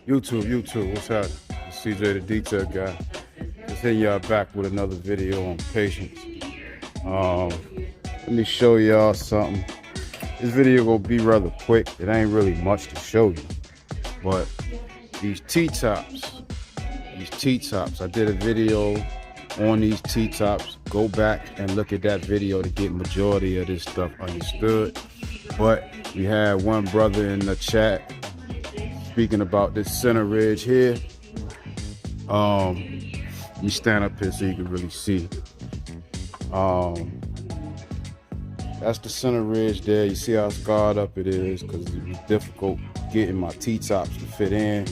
YouTube, what's happening? It's CJ the Detail Guy. Just hitting y'all back with another video on patience. Let me show y'all something. This video gonna be rather quick. It ain't really much to show you, but these T-Tops, I did a video on these T-Tops. Go back and look at that video to get majority of this stuff understood. But we had one brother in the chat speaking about this center ridge here. You stand up here so you can really see. That's the center ridge there. You see how scarred up it is because it was difficult getting my T-Tops to fit in.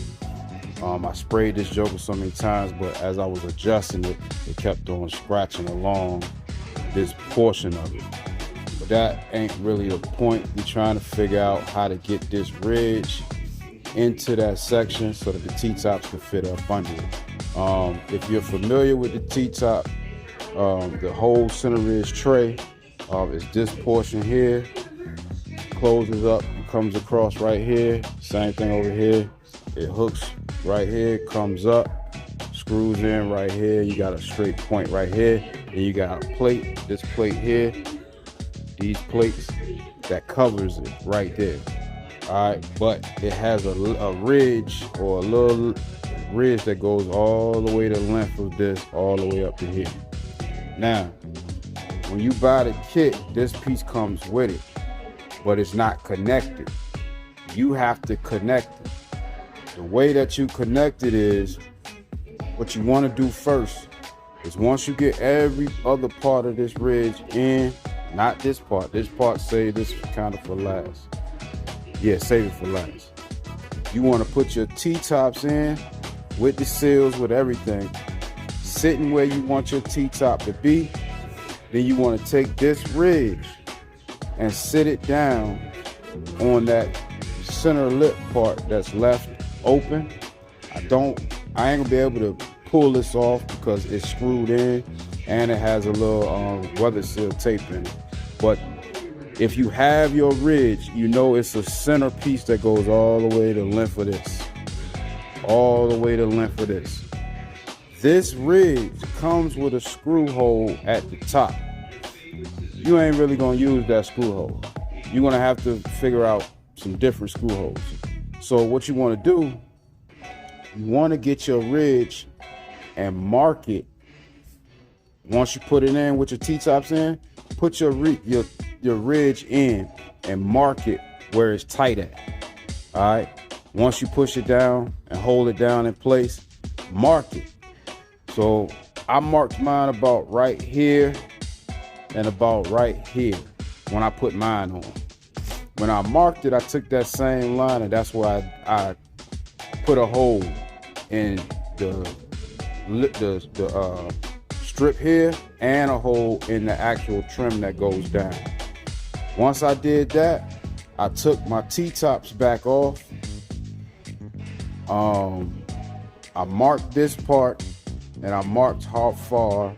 I sprayed this joker so many times, but as I was adjusting it, it kept on scratching along this portion of it. But that ain't really the point. We're trying to figure out how to get this ridge into that section so that the T-Tops can fit up under it. If you're familiar with the T-Top, the whole center ridge tray is this portion here, closes up and comes across right here. Same thing over here. It hooks right here, comes up, screws in right here. You got a straight point right here. And you got a plate, this plate here, these plates that covers it right there. All right, but it has a ridge or a little ridge that goes all the way the length of this, all the way up to here. Now, when you buy the kit, this piece comes with it, but it's not connected. You have to connect it. The way that you connect it is, what you want to do first is once you get every other part of this ridge in, not this part. This part, save this kind of for last. Yeah, save it for last. You want to put your T-Tops in with the seals, with everything, sitting where you want your T-Top to be. Then you want to take this ridge and sit it down on that center lip part that's left open. I ain't gonna be able to pull this off because it's screwed in and it has a little weather seal tape in it. But if you have your ridge, you know it's a center piece that goes all the way to the length of this. All the way to the length of this. This ridge comes with a screw hole at the top. You ain't really gonna use that screw hole. You're gonna have to figure out some different screw holes. So what you wanna do, you wanna get your ridge and mark it. Once you put it in with your T-Tops in, put your ridge in and mark it where it's tight at. All right. Once you push it down and hold it down in place, mark it. So I marked mine about right here and about right here when I put mine on. When I marked it, I took that same line and that's why I put a hole in the strip here and a hole in the actual trim that goes down. Once I did that, I took my T-Tops back off. I marked this part and I marked how far.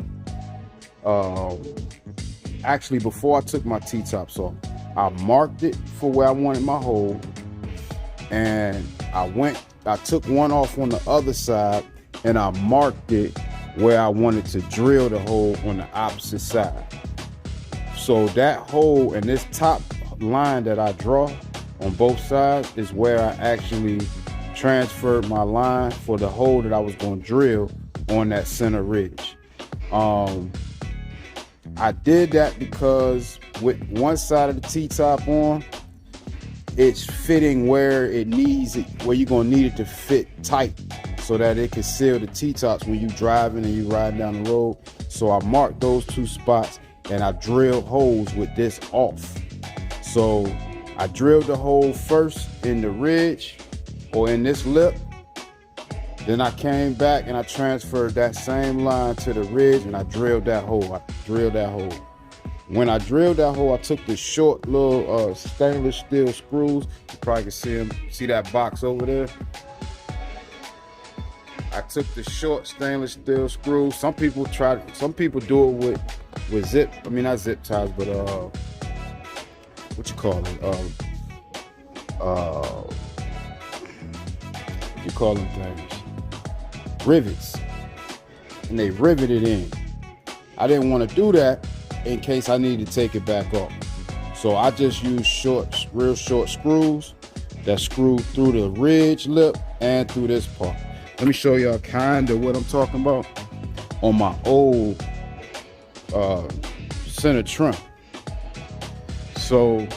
Actually, before I took my T-Tops off, I marked it for where I wanted my hole, and I took one off on the other side and I marked it where I wanted to drill the hole on the opposite side. So that hole and this top line that I draw on both sides is where I actually transferred my line for the hole that I was going to drill on that center ridge. I did that because with one side of the T-Top on, it's fitting where it needs it, where you're going to need it to fit tight so that it can seal the T-Tops when you driving and you riding down the road. So I marked those two spots and I drilled holes with this off. So I drilled the hole first in the ridge or in this lip. Then I came back and I transferred that same line to the ridge and I drilled that hole. When I drilled that hole, I took the short little stainless steel screws. You probably can see that box over there. I took the short stainless steel screws. Some people do it with zip. I mean, not zip ties, but what you call it? you call them things? Rivets. And they riveted in. I didn't want to do that in case I needed to take it back off. So I just used real short screws that screw through the ridge lip and through this part. Let me show y'all kind of what I'm talking about on my old center trim. So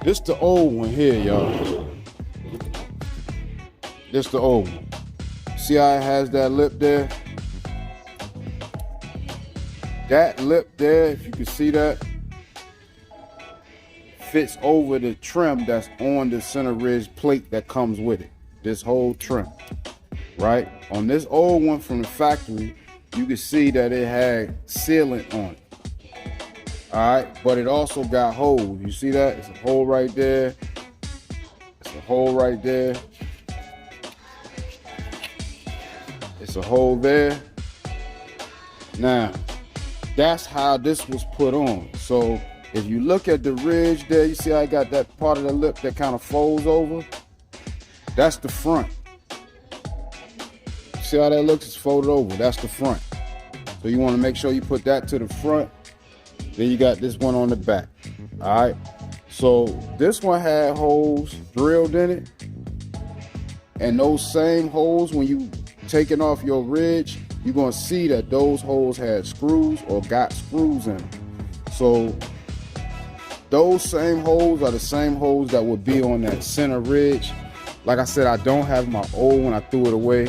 this the old one here, y'all. This the old one. See how it has that lip there? That lip there, if you can see that, fits over the trim that's on the center ridge plate that comes with it. This whole trim, right? On this old one from the factory, you can see that it had sealant on it. All right, but it also got holes. You see that? It's a hole right there. It's a hole right there. It's a hole there. Now, that's how this was put on. So if you look at the ridge there, you see I got that part of the lip that kind of folds over. That's the front. See how that looks? It's folded over. That's the front. So you want to make sure you put that to the front. Then you got this one on the back. All right. So this one had holes drilled in it. And those same holes, when you taking off your ridge, you're going to see that those holes had screws or got screws in them. So those same holes are the same holes that would be on that center ridge. Like I said, I don't have my old one. I threw it away.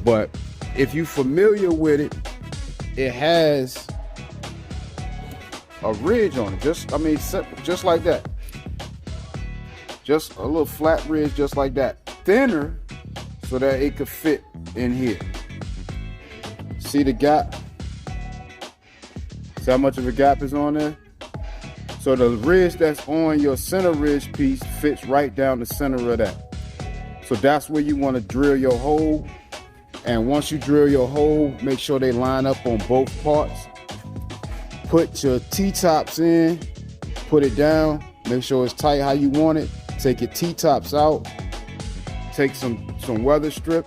But if you're familiar with it, it has a ridge on it. Just like that. Just a little flat ridge just like that. Thinner so that it could fit in here. See the gap? See how much of a gap is on there? So the ridge that's on your center ridge piece fits right down the center of that. So that's where you want to drill your hole. And once you drill your hole, make sure they line up on both parts. Put your T-tops in, put it down, make sure it's tight how you want it. Take your T-tops out, take some weather strip,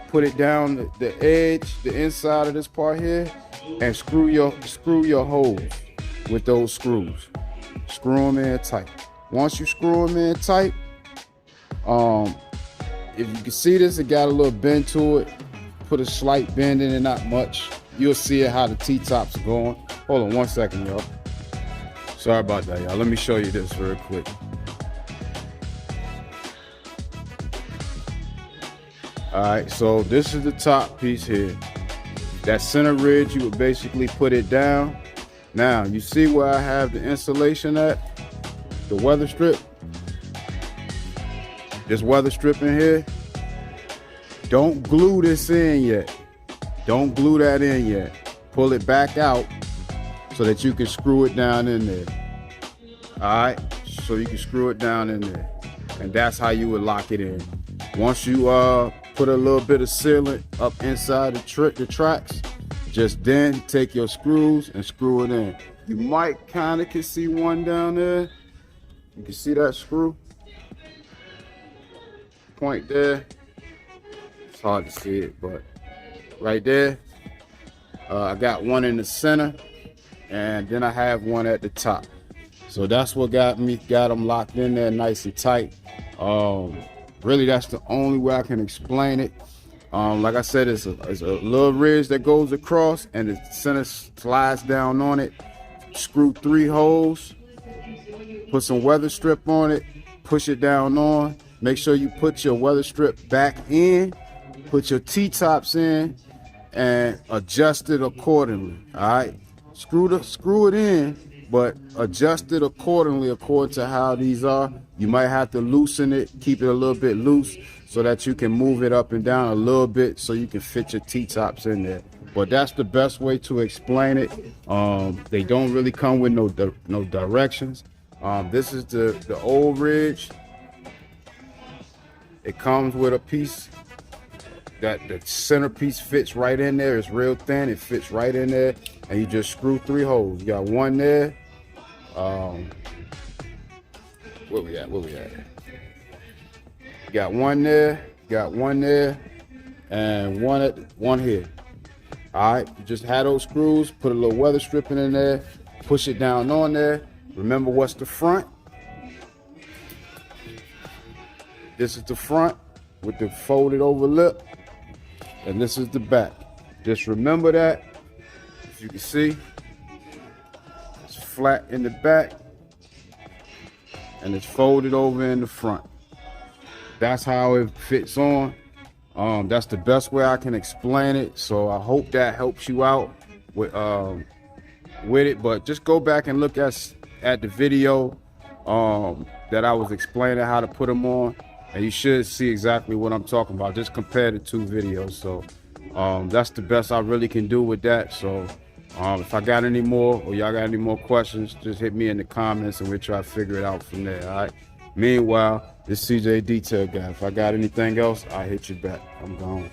put it down the edge, the inside of this part here, and screw your holes with those screws. Screw them in tight. Once you screw them in tight, if you can see this, it got a little bend to it. Put a slight bend in it, not much. You'll see it how the T-tops are going. Hold on 1 second, y'all. Sorry about that, y'all. Let me show you this real quick. All right, so this is the top piece here. That center ridge, you would basically put it down. Now, you see where I have the insulation at? The weather strip. This weather strip in here. Don't glue this in yet. Don't glue that in yet. Pull it back out so that you can screw it down in there. All right, so you can screw it down in there. And that's how you would lock it in. Once you put a little bit of sealant up inside the tracks, just then take your screws and screw it in. You might kind of can see one down there. You can see that screw point there. It's hard to see it, but right there, I got one in the center, and then I have one at the top. So that's what got them locked in there nice and tight. Really, that's the only way I can explain it. Like I said, it's a little ridge that goes across, and the center slides down on it. Screw 3 holes, put some weather strip on it, push it down on. Make sure you put your weather strip back in, put your T-tops in, and adjust it accordingly. All right, screw it in, but adjust it accordingly according to how these are. You might have to loosen it, keep it a little bit loose so that you can move it up and down a little bit so you can fit your T-tops in there. But that's the best way to explain it. They don't really come with no directions. This is the old ridge. It comes with a piece that the center piece fits right in there. It's real thin. It fits right in there, and you just screw 3 holes. You got one there. Where we at? Got one there, got one there, and one here. All right, you just had those screws, put a little weather stripping in there, push it down on there. Remember what's the front? This is the front with the folded over lip, and this is the back. Just remember that. As you can see, it's flat in the back, and it's folded over in the front. That's how it fits on. That's the best way I can explain it. So I hope that helps you out with it. But just go back and look at the video that I was explaining how to put them on, and you should see exactly what I'm talking about. Just compare the two videos. So that's the best I really can do with that. So if I got any more, or y'all got any more questions, just hit me in the comments and we'll try to figure it out from there. All right. Meanwhile, this CJ Detail Guy. If I got anything else, I'll hit you back. I'm gone.